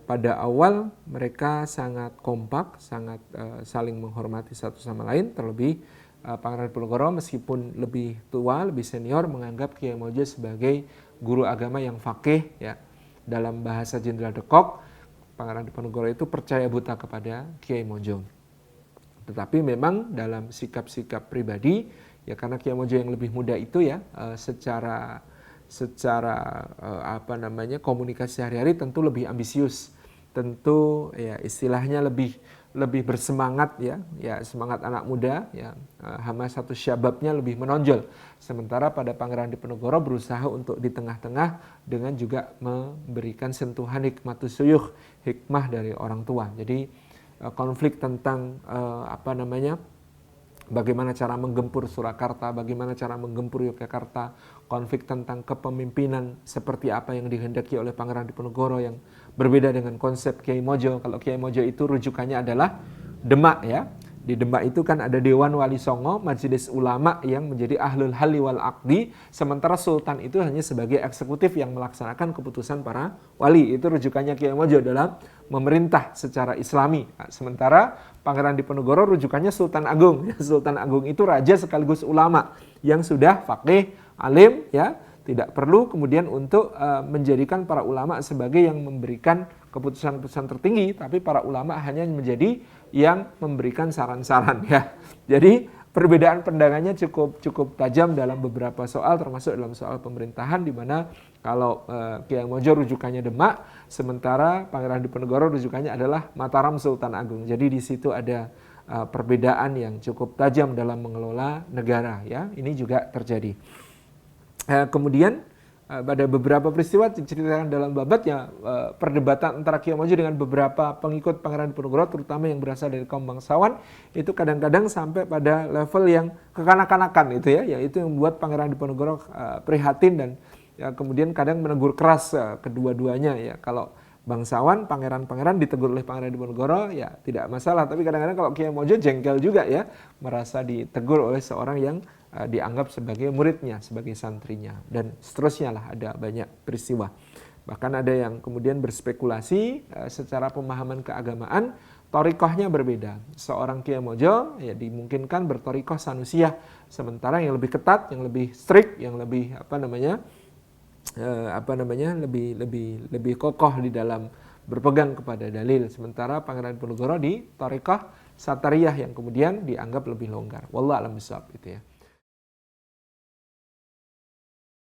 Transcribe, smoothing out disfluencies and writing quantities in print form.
pada awal mereka sangat kompak, sangat saling menghormati satu sama lain. Terlebih Pangeran Diponegoro meskipun lebih tua, lebih senior, menganggap Kiai Mojo sebagai guru agama yang faqih ya. Dalam bahasa Jenderal de Kock, Pangeran Diponegoro itu percaya buta kepada Kiai Mojo. Tetapi memang dalam sikap-sikap pribadi, ya karena Kiai Mojo yang lebih muda itu ya, secara komunikasi sehari-hari tentu lebih ambisius, tentu ya istilahnya lebih bersemangat ya semangat anak muda ya, hamasatu syababnya lebih menonjol. Sementara pada Pangeran Diponegoro berusaha untuk di tengah-tengah dengan juga memberikan sentuhan hikmatus suyukh, hikmah dari orang tua. Jadi konflik tentang bagaimana cara menggempur Surakarta, bagaimana cara menggempur Yogyakarta, konflik tentang kepemimpinan seperti apa yang dihendaki oleh Pangeran Diponegoro yang berbeda dengan konsep Kiai Mojo. Kalau Kiai Mojo itu rujukannya adalah Demak ya. Di Demak itu kan ada Dewan Wali Songo, Majelis Ulama yang menjadi ahlul halli wal aqdi, sementara Sultan itu hanya sebagai eksekutif yang melaksanakan keputusan para wali. Itu rujukannya Kiai Mojo dalam memerintah secara Islami. Nah, sementara Pangeran Diponegoro rujukannya Sultan Agung. Sultan Agung itu raja sekaligus ulama yang sudah faqih, alim ya, tidak perlu kemudian untuk menjadikan para ulama sebagai yang memberikan keputusan-keputusan tertinggi, tapi para ulama hanya menjadi yang memberikan saran-saran ya. Jadi perbedaan pandangannya cukup tajam dalam beberapa soal, termasuk dalam soal pemerintahan, di mana kalau Kiai Mojo rujukannya Demak, sementara Pangeran Diponegoro rujukannya adalah Mataram Sultan Agung. Jadi di situ ada perbedaan yang cukup tajam dalam mengelola negara ya. Ini juga terjadi. Kemudian pada beberapa peristiwa diceritakan dalam babatnya, perdebatan antara Kiai Mojo dengan beberapa pengikut Pangeran Diponegoro, terutama yang berasal dari kaum bangsawan, itu kadang-kadang sampai pada level yang kekanak-kanakan itu ya, yaitu yang membuat Pangeran Diponegoro prihatin dan ya, kemudian kadang menegur keras kedua-duanya ya. Kalau bangsawan, pangeran-pangeran ditegur oleh Pangeran Diponegoro ya tidak masalah, tapi kadang-kadang kalau Kiai Mojo jengkel juga ya, merasa ditegur oleh seorang yang dianggap sebagai muridnya, sebagai santrinya, dan seterusnya lah, ada banyak peristiwa. Bahkan ada yang kemudian berspekulasi secara pemahaman keagamaan, torikohnya berbeda. Seorang Kiai Mojo ya dimungkinkan bertorikoh Sanusiyah, sementara yang lebih ketat, yang lebih strict, yang lebih lebih kokoh di dalam berpegang kepada dalil. Sementara Pangeran Diponegoro di torikoh Satariyah yang kemudian dianggap lebih longgar. Wallahu a'lam bishawab itu ya.